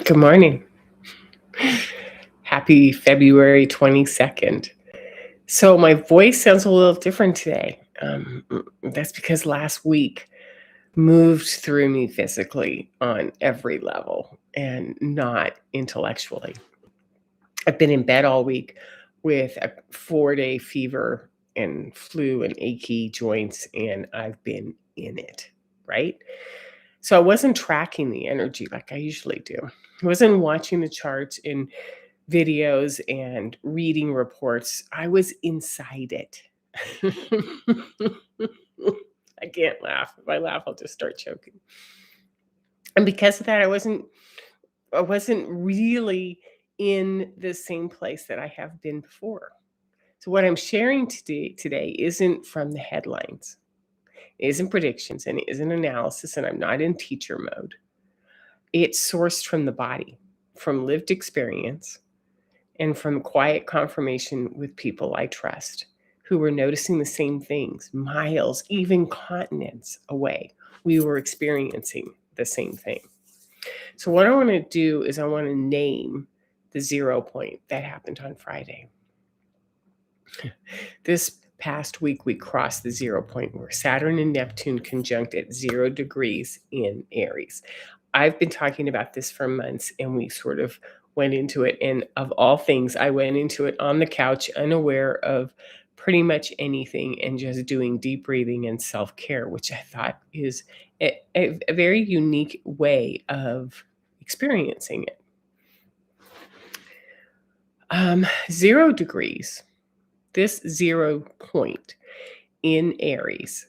Good morning. Happy February 22nd. So, my voice sounds a little different today. That's because last week moved through me physically on every level and not intellectually. I've been in bed all week with a 4-day fever and flu and achy joints, and I've been in it, right? So, I wasn't tracking the energy like I usually do. I wasn't watching the charts in videos and reading reports. I was inside it. I can't laugh. If I laugh, I'll just start choking. And because of that, I wasn't really in the same place that I have been before. So what I'm sharing today isn't from the headlines. It isn't predictions and it isn't analysis, and I'm not in teacher mode. It's sourced from the body, from lived experience, and from quiet confirmation with people I trust who were noticing the same things miles, even continents away. We were experiencing the same thing. So, what I want to do is I want to name the 0 point that happened on Friday. This past week, we crossed the 0 point where Saturn and Neptune conjunct at 0 degrees in Aries. I've been talking about this for months, and we sort of went into it. And of all things, I went into it on the couch, unaware of pretty much anything, and just doing deep breathing and self care, which I thought is a very unique way of experiencing it. 0 degrees, this 0 point in Aries,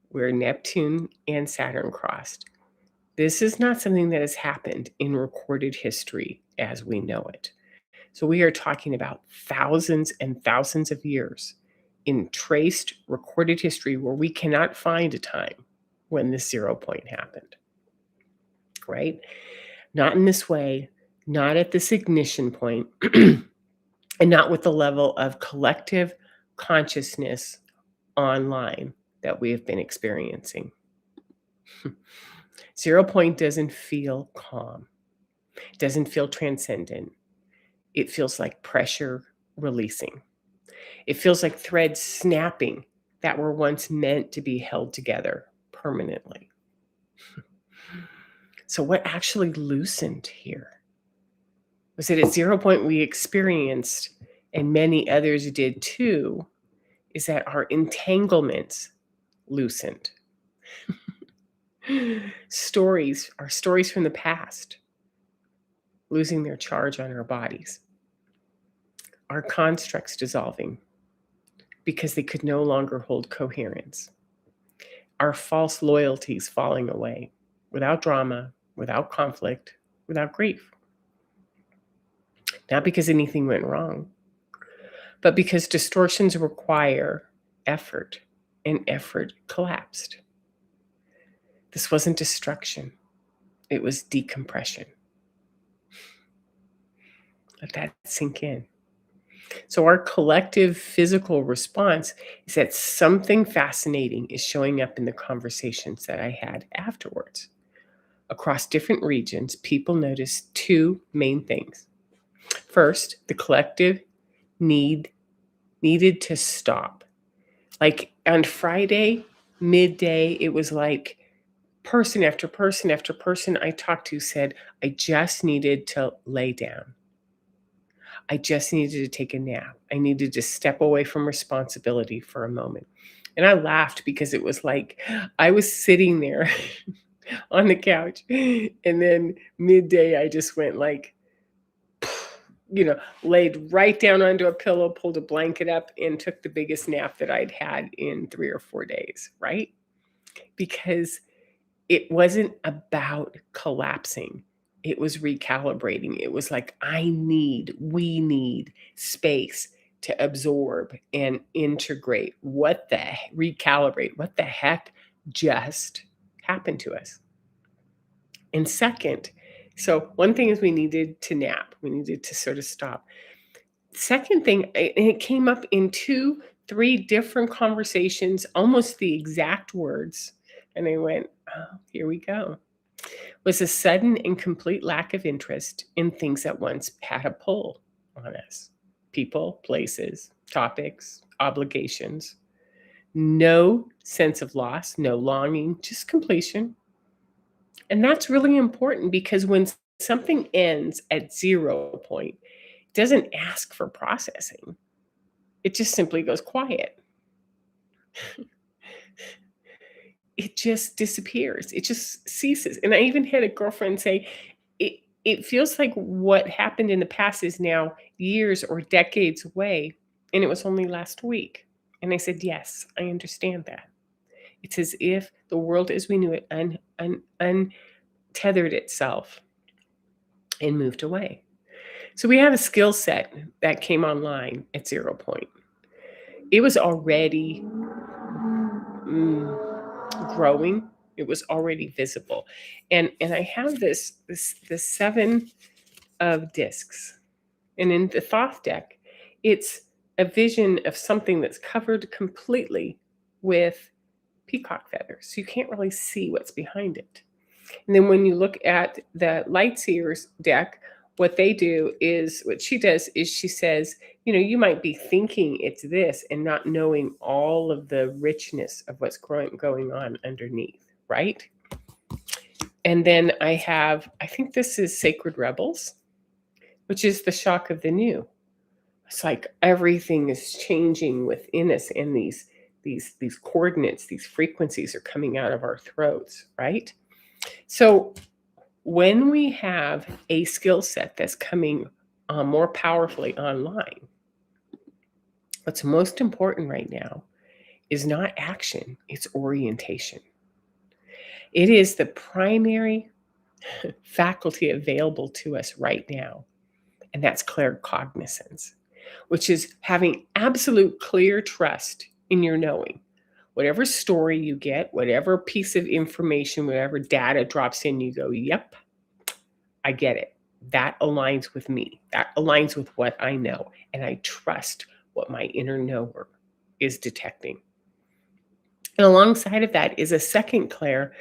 where Neptune and Saturn crossed. This is not something that has happened in recorded history as we know it. So we are talking about thousands and thousands of years in traced recorded history where we cannot find a time when this 0 point happened, right? Not in this way, not at this ignition point, and not with the level of collective consciousness online that we have been experiencing. 0 point doesn't feel calm. It doesn't feel transcendent. It feels like pressure releasing. It feels like threads snapping that were once meant to be held together permanently. So what actually loosened here? Was it at 0 point we experienced, and many others did too, is that our entanglements loosened. Our stories from the past, losing their charge on our bodies. Our constructs dissolving because they could no longer hold coherence. Our false loyalties falling away without drama, without conflict, without grief. Not because anything went wrong, but because distortions require effort, and effort collapsed. This wasn't destruction, it was decompression. Let that sink in. So our collective physical response is that something fascinating is showing up in the conversations that I had afterwards. Across different regions, people noticed two main things. First, the collective needed to stop. Like on Friday, midday, it was like person after person after person I talked to said, I just needed to lay down. I just needed to take a nap. I needed to step away from responsibility for a moment. And I laughed because it was like I was sitting there on the couch, and then midday I just went like, laid right down onto a pillow, pulled a blanket up, and took the biggest nap that I'd had in 3 or 4 days, right? Because it wasn't about collapsing. It was recalibrating. It was like, we need space to absorb and integrate recalibrate what the heck just happened to us. And second, so one thing is we needed to nap. We needed to sort of stop. Second thing, and it came up in 2, 3 different conversations, almost the exact words. And I went, oh, here we go. was a sudden and complete lack of interest in things that once had a pull on us: people, places, topics, obligations. No sense of loss, no longing, just completion. And that's really important because when something ends at 0 point, it doesn't ask for processing. It just simply goes quiet. It just disappears. It just ceases. And I even had a girlfriend say, it feels like what happened in the past is now years or decades away, and it was only last week. And I said, yes, I understand that. It's as if the world as we knew it untethered itself and moved away. So we had a skill set that came online at 0 point. It was already growing. It was already visible. And I have this 7 of discs. And in the Thoth deck, it's a vision of something that's covered completely with peacock feathers. So you can't really see what's behind it. And then when you look at the light seers deck, what they do is, what she does is she says, you might be thinking it's this and not knowing all of the richness of what's going on underneath, right? And then I think this is Sacred Rebels, which is the shock of the new. It's like everything is changing within us, and these coordinates, these frequencies are coming out of our throats, right? So when we have a skill set that's coming more powerfully online, what's most important right now is not action, it's orientation. It is the primary faculty available to us right now, and that's claircognizance, which is having absolute clear trust in your knowing. Whatever story you get, whatever piece of information, whatever data drops in, you go, yep, I get it. That aligns with me. That aligns with what I know. And I trust what my inner knower is detecting. And alongside of that is a second clair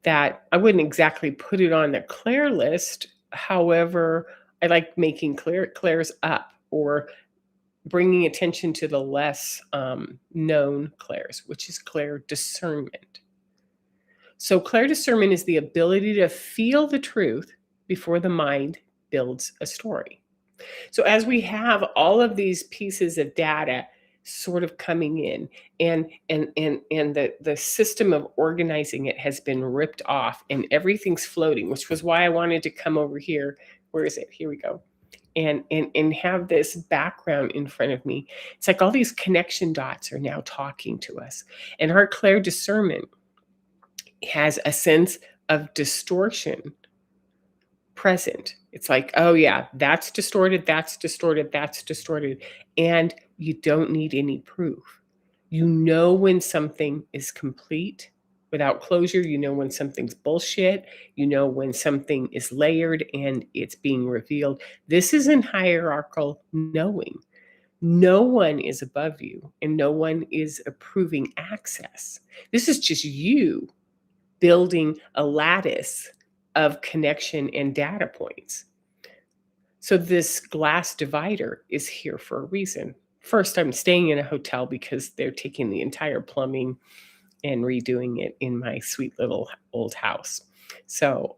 that I wouldn't exactly put it on the clair list. However, I like making clairs up, or bringing attention to the less known clairs, which is clairdiscernment. So clairdiscernment is the ability to feel the truth before the mind builds a story. So as we have all of these pieces of data sort of coming in, and the system of organizing it has been ripped off, and everything's floating, which was why I wanted to come over here. Where is it? Here we go. And have this background in front of me. It's like all these connection dots are now talking to us. And our clairdiscernment has a sense of distortion present. It's like, oh yeah, that's distorted, that's distorted, that's distorted. And you don't need any proof. You know when something is complete without closure. You know when something's bullshit. You know when something is layered and it's being revealed. This isn't hierarchical knowing. No one is above you, and no one is approving access. This is just you building a lattice of connection and data points. So this glass divider is here for a reason. First, I'm staying in a hotel because they're taking the entire plumbing and redoing it in my sweet little old house. So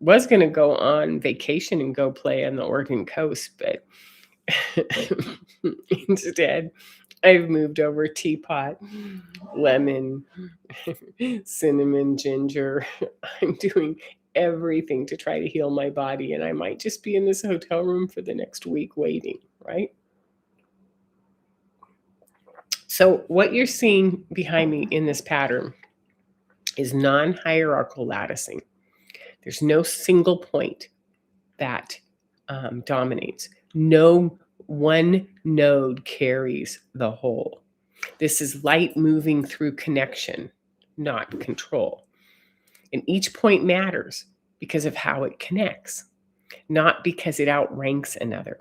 was going to go on vacation and go play on the Oregon coast, but instead I've moved over teapot, lemon, cinnamon, ginger. I'm doing everything to try to heal my body, and I might just be in this hotel room for the next week waiting, right? So what you're seeing behind me in this pattern is non-hierarchical latticing. There's no single point that dominates. No one node carries the whole. This is light moving through connection, not control. And each point matters because of how it connects, not because it outranks another.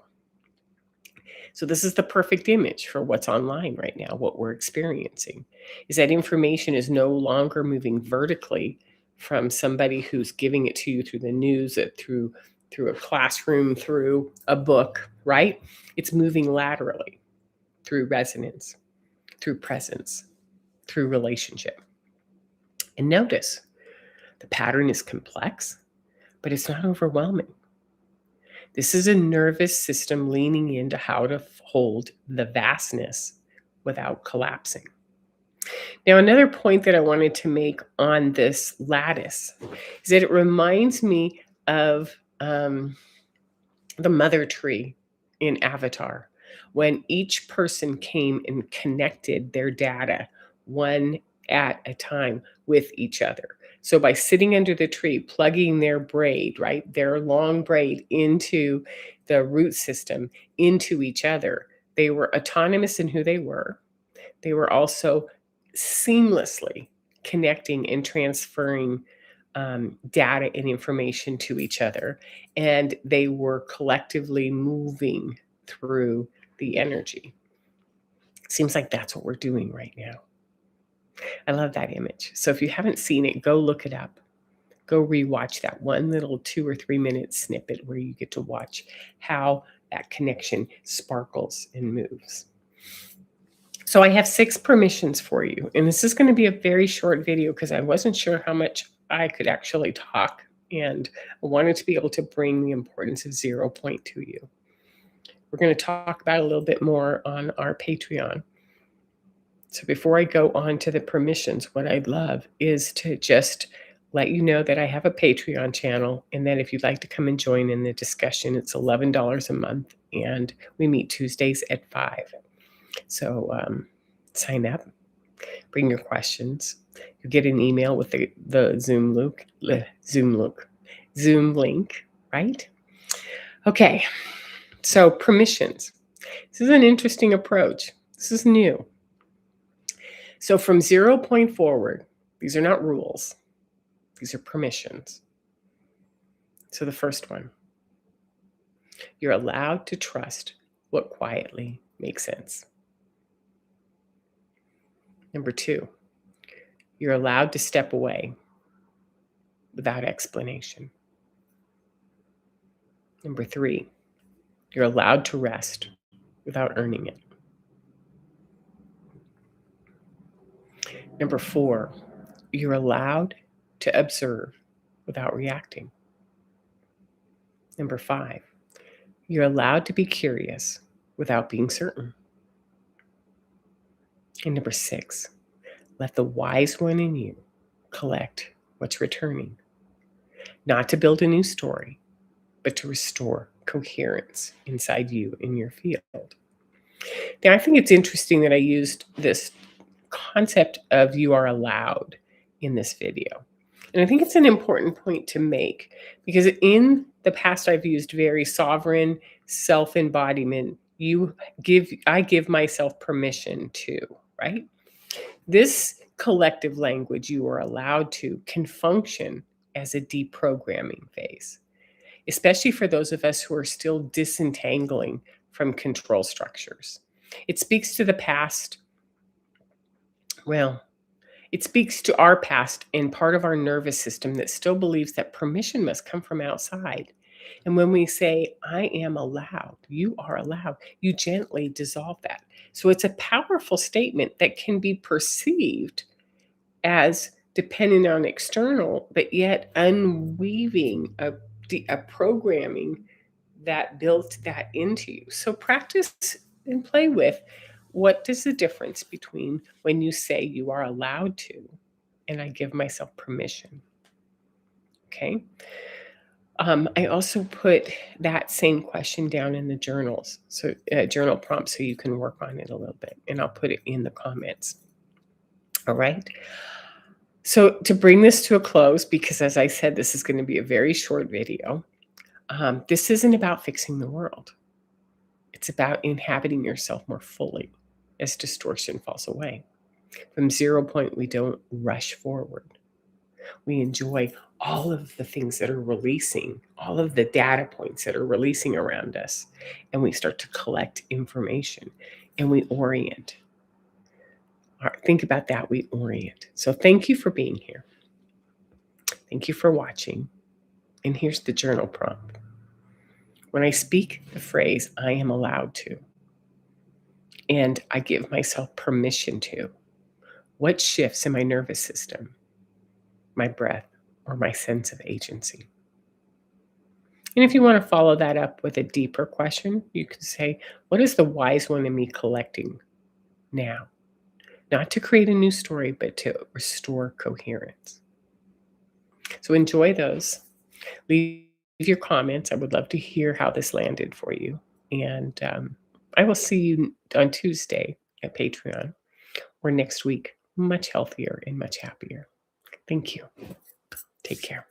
So this is the perfect image for what's online right now. What we're experiencing is that information is no longer moving vertically, from somebody who's giving it to you through the news, through a classroom, through a book, right? It's moving laterally through resonance, through presence, through relationship. And notice the pattern is complex, but it's not overwhelming. This is a nervous system leaning into how to hold the vastness without collapsing. Now, another point that I wanted to make on this lattice is that it reminds me of the mother tree in Avatar, when each person came and connected their data one at a time with each other. So by sitting under the tree, plugging their braid, right, their long braid into the root system, into each other, they were autonomous in who they were. They were also seamlessly connecting and transferring data and information to each other. And they were collectively moving through the energy. Seems like that's what we're doing right now. I love that image. So if you haven't seen it, go look it up. Go rewatch that one little 2 or 3 minute snippet where you get to watch how that connection sparkles and moves. So I have 6 permissions for you. And this is going to be a very short video because I wasn't sure how much I could actually talk. And I wanted to be able to bring the importance of 0 point to you. We're going to talk about a little bit more on our Patreon. So before I go on to the permissions, what I'd love is to just let you know that I have a Patreon channel, and that if you'd like to come and join in the discussion, it's $11 a month, and we meet Tuesdays at 5. So sign up, bring your questions. You get an email with the Zoom link, right? Okay, so permissions. This is an interesting approach. This is new. So from 0 point forward, these are not rules. These are permissions. So the first one, you're allowed to trust what quietly makes sense. Number 2, you're allowed to step away without explanation. Number 3, you're allowed to rest without earning it. Number 4, you're allowed to observe without reacting. Number 5, you're allowed to be curious without being certain. And number 6, let the wise one in you collect what's returning, not to build a new story, but to restore coherence inside you in your field. Now, I think it's interesting that I used this concept of you are allowed in this video. And I think it's an important point to make because in the past I've used very sovereign self-embodiment. I give myself permission to, right? This collective language, you are allowed to, can function as a deprogramming phase, especially for those of us who are still disentangling from control structures. It speaks to the past. Well, it speaks to our past and part of our nervous system that still believes that permission must come from outside. And when we say, I am allowed, you are allowed, you gently dissolve that. So it's a powerful statement that can be perceived as dependent on external, but yet unweaving a programming that built that into you. So practice and play with what is the difference between when you say you are allowed to and I give myself permission. Okay. I also put that same question down in the journals, so journal prompt, so you can work on it a little bit, and I'll put it in the comments. All right. So to bring this to a close, because as I said, this is going to be a very short video. This isn't about fixing the world. It's about inhabiting yourself more fully as distortion falls away. From 0 point, we don't rush forward. We enjoy all of the things that are releasing, all of the data points that are releasing around us, and we start to collect information and we orient. All right, think about that, we orient. So thank you for being here. Thank you for watching. And here's the journal prompt. When I speak the phrase, I am allowed to, and I give myself permission to, what shifts in my nervous system, my breath, or my sense of agency? And if you want to follow that up with a deeper question, you can say, what is the wise one in me collecting now? Not to create a new story, but to restore coherence. So enjoy those. Leave your comments. I would love to hear how this landed for you. And I will see you on Tuesday at Patreon, or next week, much healthier and much happier. Thank you. Take care.